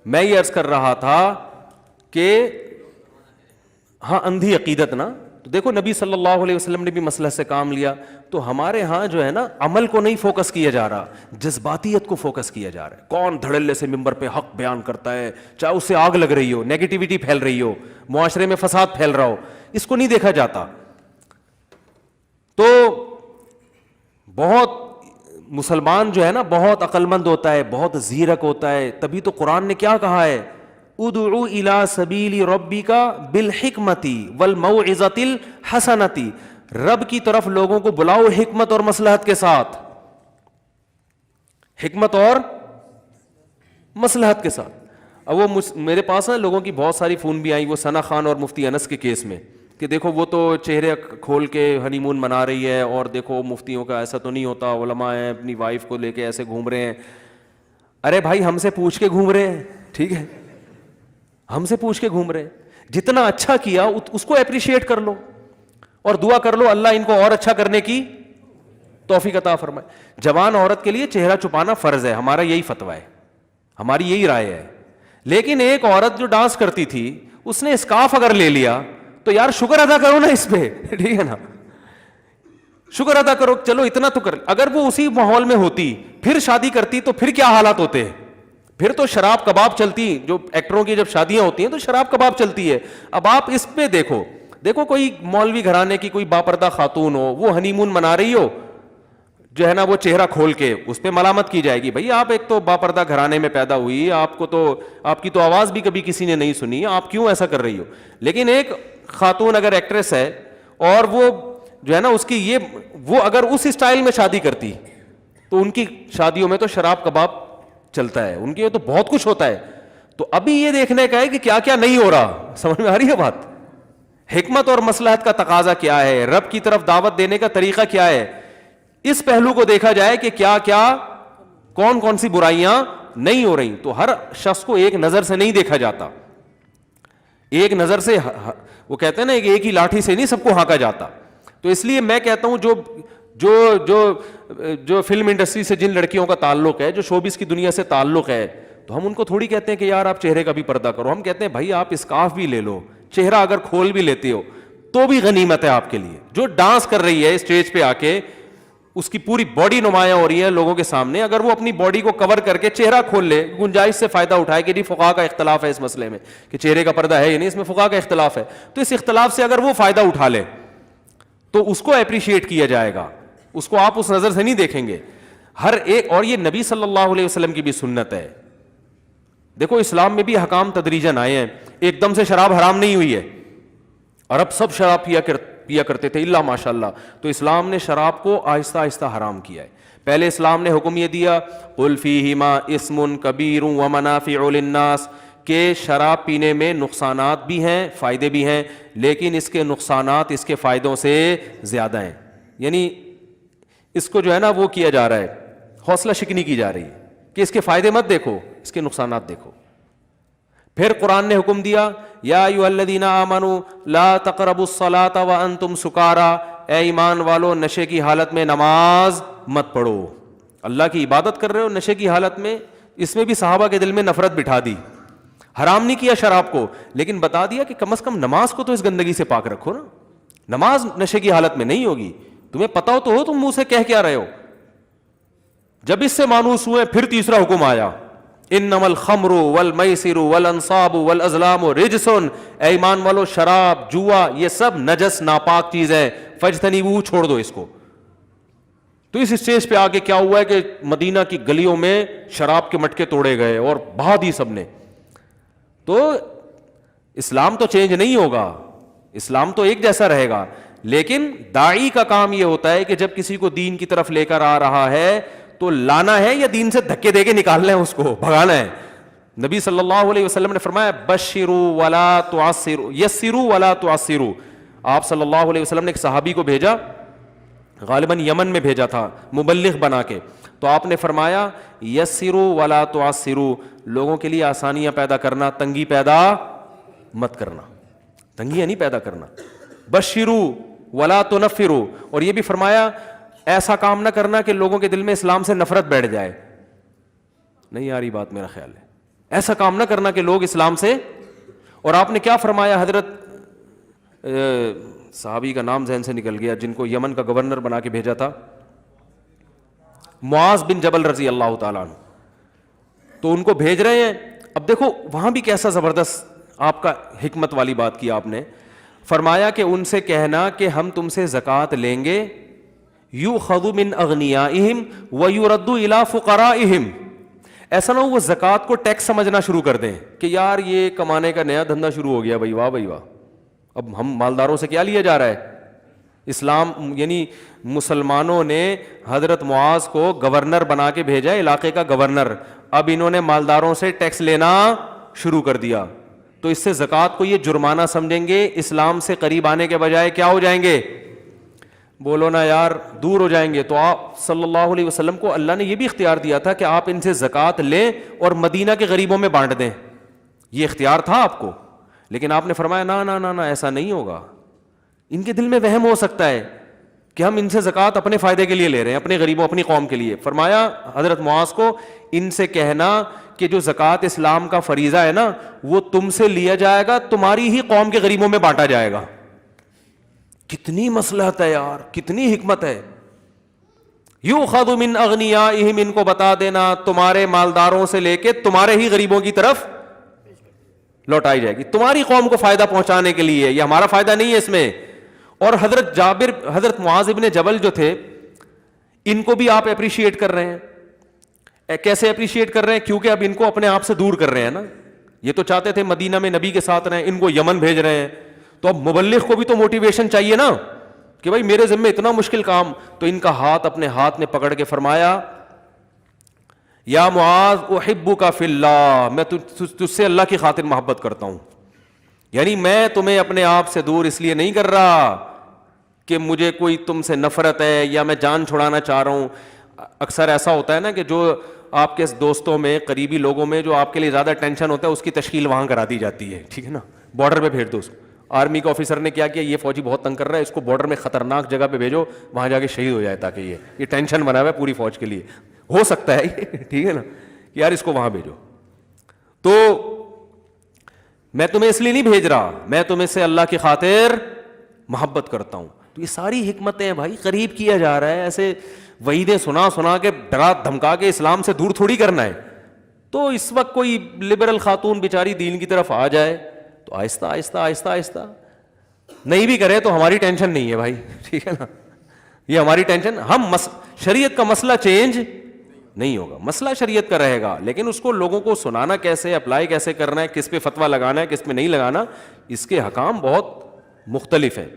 میں یہ عرض کر رہا تھا کہ ہاں اندھی عقیدت نا، تو دیکھو نبی صلی اللہ علیہ وسلم نے بھی مسئلہ سے کام لیا، تو ہمارے ہاں جو ہے نا عمل کو نہیں فوکس کیا جا رہا، جذباتیت کو فوکس کیا جا رہا ہے. کون دھڑلے سے ممبر پہ حق بیان کرتا ہے، چاہے اس سے آگ لگ رہی ہو، نیگیٹیوٹی پھیل رہی ہو، معاشرے میں فساد پھیل رہا ہو، اس کو نہیں دیکھا جاتا. تو بہت مسلمان جو ہے نا بہت عقل مند ہوتا ہے، بہت زیرک ہوتا ہے. تبھی تو قرآن نے کیا کہا ہے، ادعو الی سبیل ربک بالحکمت والموعظۃ الحسنۃ، رب کی طرف لوگوں کو بلاؤ حکمت اور مصلحت کے ساتھ، حکمت اور مصلحت کے ساتھ. اب وہ میرے پاس نا لوگوں کی بہت ساری فون بھی آئی، وہ ثنا خان اور مفتی انس کے کیس میں، کہ دیکھو وہ تو چہرے کھول کے ہنی مون منا رہی ہے، اور دیکھو مفتیوں کا ایسا تو نہیں ہوتا، علماء ہیں اپنی وائف کو لے کے ایسے گھوم رہے ہیں. ارے بھائی ہم سے پوچھ کے گھوم رہے ہیں، ٹھیک ہے، ہم سے پوچھ کے گھوم رہے ہیں. جتنا اچھا کیا اس کو اپریشیٹ کر لو اور دعا کر لو اللہ ان کو اور اچھا کرنے کی توفیق عطا فرمائے. جوان عورت کے لیے چہرہ چھپانا فرض ہے، ہمارا یہی فتویٰ ہے، ہماری یہی رائے ہے. لیکن ایک عورت جو ڈانس کرتی تھی اس نے اسکارف اگر لے لیا تو یار شکر ادا کرو نا اس پہ، ٹھیک ہے نا، شکر ادا کرو، چلو اتنا تو کر. اگر وہ اسی ماحول میں ہوتی پھر شادی کرتی تو پھر کیا حالات ہوتے، پھر تو شراب کباب چلتی. جو ایکٹروں کی جب شادیاں ہوتی ہیں تو شراب کباب چلتی ہے. اب آپ اس پہ دیکھو کوئی مولوی گھرانے کی کوئی باپردہ خاتون ہو، وہ ہنی مون منا رہی ہو جو ہے نا وہ چہرہ کھول کے، اس پہ ملامت کی جائے گی. بھائی آپ ایک تو باپردہ گھرانے میں پیدا ہوئی، آپ کو تو آپ کی تو آواز بھی کبھی کسی نے نہیں سنی، آپ کیوں ایسا کر رہی ہو. لیکن ایک خاتون اگر ایکٹریس ہے اور وہ جو ہے نا اس کی یہ وہ اگر اس اسٹائل میں شادی کرتی تو ان کی شادیوں میں تو شراب کباب چلتا ہے، ان کی تو بہت کچھ ہوتا ہے. تو ابھی یہ دیکھنے کا ہے کہ کیا کیا نہیں ہو رہا. سمجھ میں آ رہی ہے بات؟ حکمت اور مصلحت کا تقاضا کیا ہے، رب کی طرف دعوت دینے کا طریقہ کیا ہے، اس پہلو کو دیکھا جائے کہ کیا کیا کون کون سی برائیاں نہیں ہو رہی. تو ہر شخص کو ایک نظر سے نہیں دیکھا جاتا، ایک نظر سے وہ کہتے ہیں نا ایک ہی لاٹھی سے نہیں سب کو ہانکا جاتا. تو اس لیے میں کہتا ہوں جو فلم انڈسٹری سے جن لڑکیوں کا تعلق ہے، جو شوبز کی دنیا سے تعلق ہے، تو ہم ان کو تھوڑی کہتے ہیں کہ یار آپ چہرے کا بھی پردہ کرو. ہم کہتے ہیں بھائی آپ اسکارف بھی لے لو، چہرہ اگر کھول بھی لیتے ہو تو بھی غنیمت ہے آپ کے لیے. جو ڈانس کر رہی ہے اسٹیج پہ آ کے، اس کی پوری باڈی نمایاں ہو رہی ہے لوگوں کے سامنے، اگر وہ اپنی باڈی کو کور کر کے چہرہ کھول لے، گنجائش سے فائدہ اٹھائے کہ جی فقہا کا اختلاف ہے اس مسئلے میں کہ چہرے کا پردہ ہے یا نہیں، اس میں فقہا کا اختلاف ہے، تو اس اختلاف سے اگر وہ فائدہ اٹھا لے تو اس کو اپریشیٹ کیا جائے گا، اس کو آپ اس نظر سے نہیں دیکھیں گے. ہر ایک، اور یہ نبی صلی اللہ علیہ وسلم کی بھی سنت ہے. دیکھو اسلام میں بھی حکام تدریجاً آئے ہیں، ایک دم سے شراب حرام نہیں ہوئی ہے. عرب سب شراب پیا کرتے تھے الا ماشاء اللہ، تو اسلام نے شراب کو آہستہ آہستہ حرام کیا ہے. پہلے اسلام نے حکم یہ دیا قل فیہما اسم کبیر ومنافع للناس، کہ شراب پینے میں نقصانات بھی ہیں فائدے بھی ہیں، لیکن اس کے نقصانات اس کے فائدوں سے زیادہ ہیں. یعنی اس کو جو ہے نا وہ کیا جا رہا ہے، حوصلہ شکنی کی جا رہی ہے کہ اس کے فائدے مت دیکھو، اس کے نقصانات دیکھو. پھر قرآن نے حکم دیا یا ایھا الذین آمنوا لا تقربوا الصلاۃ وانتم سکارا، اے ایمان والو نشے کی حالت میں نماز مت پڑھو. اللہ کی عبادت کر رہے ہو نشے کی حالت میں، اس میں بھی صحابہ کے دل میں نفرت بٹھا دی. حرام نہیں کیا شراب کو، لیکن بتا دیا کہ کم از کم نماز کو تو اس گندگی سے پاک رکھو نا. نماز نشے کی حالت میں نہیں ہوگی، تمہیں پتا ہو تو ہو تم منہ سے کہہ کیا رہے ہو. جب اس سے مانوس ہوئے پھر تیسرا حکم آیا انما الخمر والمیسر والانصاب والازلام رجس، اے ایمان والو شراب جوا یہ سب نجس ناپاک چیز ہے، فاجتنبوہ چھوڑ دو اس کو. تو اس اسٹیج پہ آگے کیا ہوا ہے کہ مدینہ کی گلیوں میں شراب کے مٹکے توڑے گئے اور بہا دی سب نے. تو اسلام تو چینج نہیں ہوگا، اسلام تو ایک جیسا رہے گا، لیکن داعی کا کام یہ ہوتا ہے کہ جب کسی کو دین کی طرف لے کر آ رہا ہے تو لانا ہے یا دین سے دھکے دے کے نکالنا ہے، اس کو بھگانا ہے. نبی صلی اللہ علیہ وسلم نے فرمایا بشروا ولا تعسروا یسروا ولا تعسروا. آپ صلی اللہ علیہ وسلم نے ایک صحابی کو بھیجا، غالباً یمن میں بھیجا تھا مبلغ بنا کے، تو آپ نے فرمایا یسروا ولا تعسروا، لوگوں کے لیے آسانیاں پیدا کرنا، تنگی پیدا مت کرنا، تنگیاں نہیں پیدا کرنا. بشروا ولا تنفروا، اور یہ بھی فرمایا ایسا کام نہ کرنا کہ لوگوں کے دل میں اسلام سے نفرت بیٹھ جائے. نہیں آ رہی بات میرا خیال ہے. ایسا کام نہ کرنا کہ لوگ اسلام سے. اور آپ نے کیا فرمایا, حضرت صحابی کا نام ذہن سے نکل گیا جن کو یمن کا گورنر بنا کے بھیجا تھا, معاذ بن جبل رضی اللہ تعالیٰ عنہ, تو ان کو بھیج رہے ہیں. اب دیکھو وہاں بھی کیسا زبردست آپ کا حکمت والی بات کی آپ نے, فرمایا کہ ان سے کہنا کہ ہم تم سے زکوٰۃ لیں گے, یؤخذ من اغنیائہم ویرد الی فقرائہم. ایسا نہ ہو وہ زکوٰۃ کو ٹیکس سمجھنا شروع کر دیں کہ یار یہ کمانے کا نیا دھندا شروع ہو گیا, بھائی واہ بھائی واہ, اب ہم مالداروں سے کیا لیا جا رہا ہے. اسلام یعنی مسلمانوں نے حضرت معاذ کو گورنر بنا کے بھیجا, علاقے کا گورنر, اب انہوں نے مالداروں سے ٹیکس لینا شروع کر دیا, تو اس سے زکوٰۃ کو یہ جرمانہ سمجھیں گے, اسلام سے قریب آنے کے بجائے کیا ہو جائیں گے, بولو نا یار, دور ہو جائیں گے. تو آپ صلی اللہ علیہ وسلم کو اللہ نے یہ بھی اختیار دیا تھا کہ آپ ان سے زکوٰۃ لیں اور مدینہ کے غریبوں میں بانٹ دیں, یہ اختیار تھا آپ کو. لیکن آپ نے فرمایا نا نا نا نا, ایسا نہیں ہوگا. ان کے دل میں وہم ہو سکتا ہے کہ ہم ان سے زکوٰۃ اپنے فائدے کے لیے لے رہے ہیں, اپنے غریبوں اپنی قوم کے لیے. فرمایا حضرت معاذ کو ان سے کہنا کہ جو زکوٰۃ اسلام کا فریضہ ہے نا وہ تم سے لیا جائے گا, تمہاری ہی قوم کے غریبوں میں بانٹا جائے گا. کتنی مصلحت ہے یار, کتنی حکمت ہے. یؤخذ من اغنیائہم, ان کو بتا دینا تمہارے مالداروں سے لے کے تمہارے ہی غریبوں کی طرف لوٹائی جائے گی, تمہاری قوم کو فائدہ پہنچانے کے لیے, یہ ہمارا فائدہ نہیں ہے اس میں. اور حضرت معاذ ابن جبل جو تھے, ان کو بھی آپ اپریشیٹ کر رہے ہیں. کیسے اپریشیٹ کر رہے ہیں, کیونکہ اب ان کو اپنے آپ سے دور کر رہے ہیں نا. یہ تو چاہتے تھے مدینہ میں نبی کے ساتھ رہیں, ان کو یمن بھیج رہے ہیں, تو اب مبلغ کو بھی تو موٹیویشن چاہیے نا کہ بھائی میرے ذمہ اتنا مشکل کام. تو ان کا ہاتھ اپنے ہاتھ نے پکڑ کے فرمایا, یا معاذ احبک فی اللہ, میں تجھ سے اللہ کی خاطر محبت کرتا ہوں. یعنی میں تمہیں اپنے آپ سے دور اس لیے نہیں کر رہا کہ مجھے کوئی تم سے نفرت ہے یا میں جان چھڑانا چاہ رہا ہوں. اکثر ایسا ہوتا ہے نا کہ جو آپ کے دوستوں میں, قریبی لوگوں میں جو آپ کے لیے زیادہ ٹینشن ہوتا ہے اس کی تشکیل وہاں کرا دی جاتی ہے, ٹھیک ہے نا, بارڈر پہ بھیج دو اس کو. آرمی کا آفیسر نے کیا یہ فوجی بہت تنگ کر رہا ہے, اس کو بارڈر میں خطرناک جگہ پہ بھیجو, وہاں جا کے شہید ہو جائے, تاکہ یہ ٹینشن بنا ہوا ہے پوری فوج کے لیے. ہو سکتا ہے یہ, ٹھیک ہے نا, کہ یار اس کو وہاں بھیجو. تو میں تمہیں اس لیے نہیں بھیج رہا, میں تمہیں سے اللہ کی خاطر محبت کرتا ہوں. تو یہ ساری حکمتیں بھائی قریب کیا جا رہا ہے, ایسے وعیدیں سنا کے ڈرا دھمکا کے اسلام سے دور تھوڑی کرنا ہے. تو اس وقت کوئی لبرل خاتون بیچاری دین کی طرف آ جائے تو آہستہ آہستہ آہستہ آہستہ, نہیں بھی کرے تو ہماری ٹینشن نہیں ہے بھائی, ٹھیک ہے نا, یہ ہماری ٹینشن. ہم شریعت کا مسئلہ چینج نہیں ہوگا, مسئلہ شریعت کا رہے گا, لیکن اس کو لوگوں کو سنانا کیسے, اپلائی کیسے کرنا ہے, کس پہ فتویٰ لگانا ہے, کس پہ نہیں لگانا, اس کے حکام بہت مختلف ہیں.